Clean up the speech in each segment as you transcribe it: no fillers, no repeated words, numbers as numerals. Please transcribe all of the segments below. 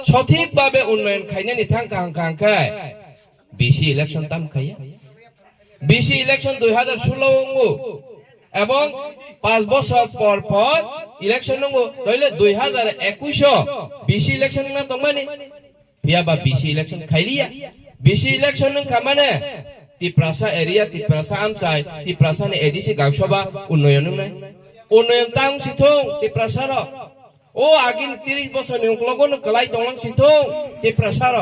সঠিকভাবে উন্নয়ন খাইনানি থাঙ্কা হাঙ্কা হাঙ্কায় বেশি ইলেকশন তাম খাইয়া বেশি ইলেকশন 2016 এবং 5 বছর পর পর ইলেকশন নঙ্গো তাইলে 2021 বেশি ইলেকশন না তমানে পিয়াবা বেশি ইলেকশন খাইরিয়া বেশি ইলেকশন নং খামানে তিপ্রাসা এরিয়া তিপ্রাসা আমচাই তিপ্রাসা নে এডিসি গাউসভা উন্নয়ন নাই উন্নয়ন তাং সিথং তিপ্রাসার ও আগিন 30 বছর নিউক্লগন কলাই তংলাং সিথং তিপ্রাসার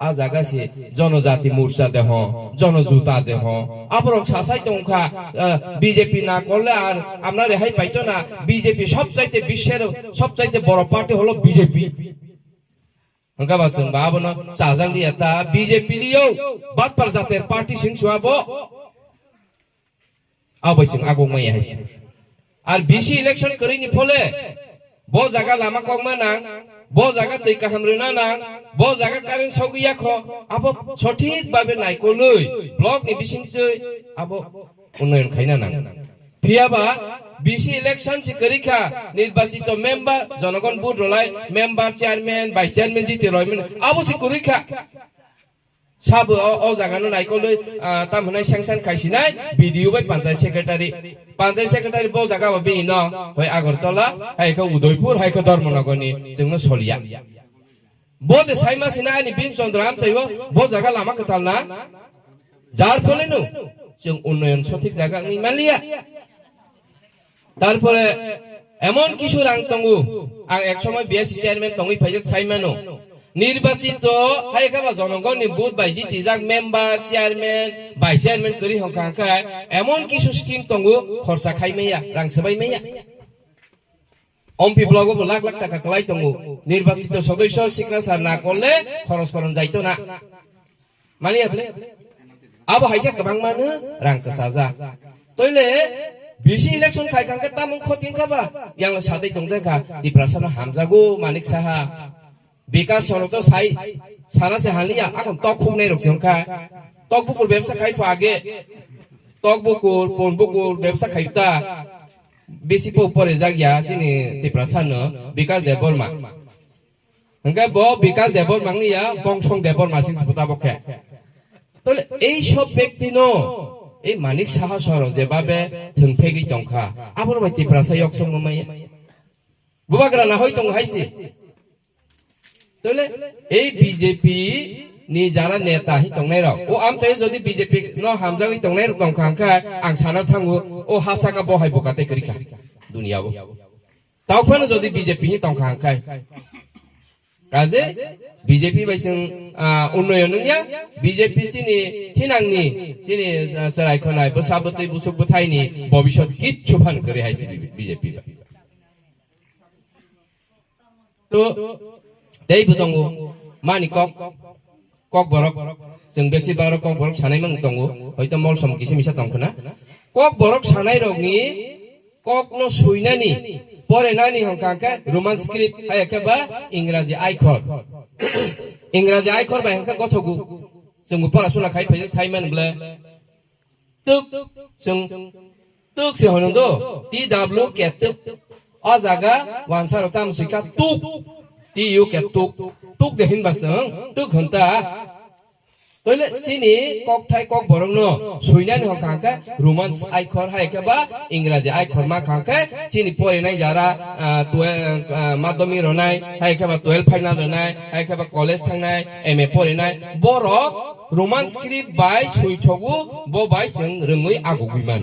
আজাগাসি জনজাতি মূর্ছা দেহ জনজুতা দেহ আবরক সাসাই তংখা বিজেপি না করলে আর আমরা রেহাই পাইতো না বিজেপি সবচাইতে বিশ্বের সবচাইতে বড় পার্টি হলো BJP Engkau bawa sazang dia ta BJP liu bat perzater parti sing suabo apa sing aku mai hai ar BC election kari ni phole bo jaga lama kong manang bo jaga tei kaham rena nang bo jaga karin sogiya kho abo sothik babe nai ko loi block ni bising chei abo unnoyon khaina nang Piaba BC election si kerika nirbachito member জনগণ ভোট রলাই member chairman vice chairman জিতে রইমেন আবো সি কুরিকা সাব ও জাগানো নাইকলই তামহনাই স্যাংশন খাইছিনাই ভিডিও বাই পঞ্চায়েত সেক্রেটারি বো জাগা বাবি ন হই আগরতলা হাইখো উদয়পুর হাইখো ধর্মনগরনি जोंनो সলিয়া বো দে সাইমা সিনানি বিন চন্দ্রাম চাইবো বো জাগা লামা কতালনা যার ফলে নো जों উন্নয়ন সঠিক জায়গা নি মালিয়া তারপরে এমন কিছু রাং তঙ্গু আর এক সময় বিএসসি চেয়ারম্যান তঙ্গি ফাইজক সাইমানো নির্বাচিত হাইখাবা জনগণনি বুথ বাইজি তিজাক মেম্বার চেয়ারম্যান ভাইস চেয়ারম্যান করি হকাঙ্কা এমন কিছু স্কিম তঙ্গু খরচা খাইমেয়া রাং সবাইমেয়া অম্পি ব্লগও লাখ লাখ টাকা কলাই তঙ্গু নির্বাচিত সদস্য সিগনেচার না করলে খরচ করন যাইতো না মানি আপনি আবো হাইখা গোবাং মানো রাং কসাজা তইলে BC election খাইখাং কে তামং খতিং খাবা yang sadai dongdeka di prasana hamjago manik saha বিকাশ সরতো সাই সারা সে হালিয়া এখন তখুম নেই রকম খা তকবুকুর ব্যবসা খাইতো আগে তকবুকুর পনবুকুর ব্যবসা খাইতা বেশি পরে জাগিয়া চিনি দি প্রাসানো বিকাশ দেববর্মা হংকা ব বিকাশ দেববর্মাংনিয়া বংশং দেববর্মা সিং সুতাবকে তাহলে এই সব ব্যক্তি নো এই মানিক সাহা সর যেভাবে থংফেগি টংখা আবর বাইতি প্রাসা ইয়কসং মাইয়া বুবাগ্রা না হই টং হাইসি তাহলে এই বিজেপি নি যারা নেতা হি টংনাই রাও ও আমচাই যদি বিজেপি ন হামজাগি টংনাই টংখাংখা আং সানা থাঙ্গু ও হাসাকা বহাই বকাতে করিকা দুনিয়াবো তাওখানে যদি বিজেপি হি টংখাংখাই কাজে বিজেপি বাইসং উন্নয়ননিয়া বিজেপি চিনি থিনাংনি চিনি সারাইখনাই বসাবতৈ বুসুক বথাইনি ভবিষ্যৎ কিচ্ছু ফান করে হাইছে বিজেপি তো দেই বুদঙ্গু মানি কক বরক जों बेसे बार কক বরক সানাই মান দঙ্গু হয়তো মল সম কিসে মিছা দंखना কক বরক সানাই রগনি কক ন সুইনানি পরে নানি হংকাকা রোমান স্ক্রিপ্ট হায়কেবা ইংরেজি আইখর বাই হংকা গথগু जों পড়াশোনা খাই ফাই সাইমান বলে তুক जों তুক সে হনদো টি ডাব্লিউ কে তুক অ জায়গা ওয়ানসার তাম সুইকা তুক টি ইউ কে তুক তুক দেহিন বাসং তুক ঘন্টা তইলে চিনি কক ঠাই কক বরং ন সুইনানি হংকাকা রোমান আইখর হায়কেবা ইংরেজি আইখর মা খাঙ্কা চিনি পরে নাই যারা মাধ্যমিক রনাই হায়কেবা 12 ফাইনাল রনাই হায়কেবা কলেজ থাংনাই এমএ পরে নাই বরক রোমান স্ক্রিপ্ট বাই সুইথগু ব বাই जों रोङै आगुगुइमान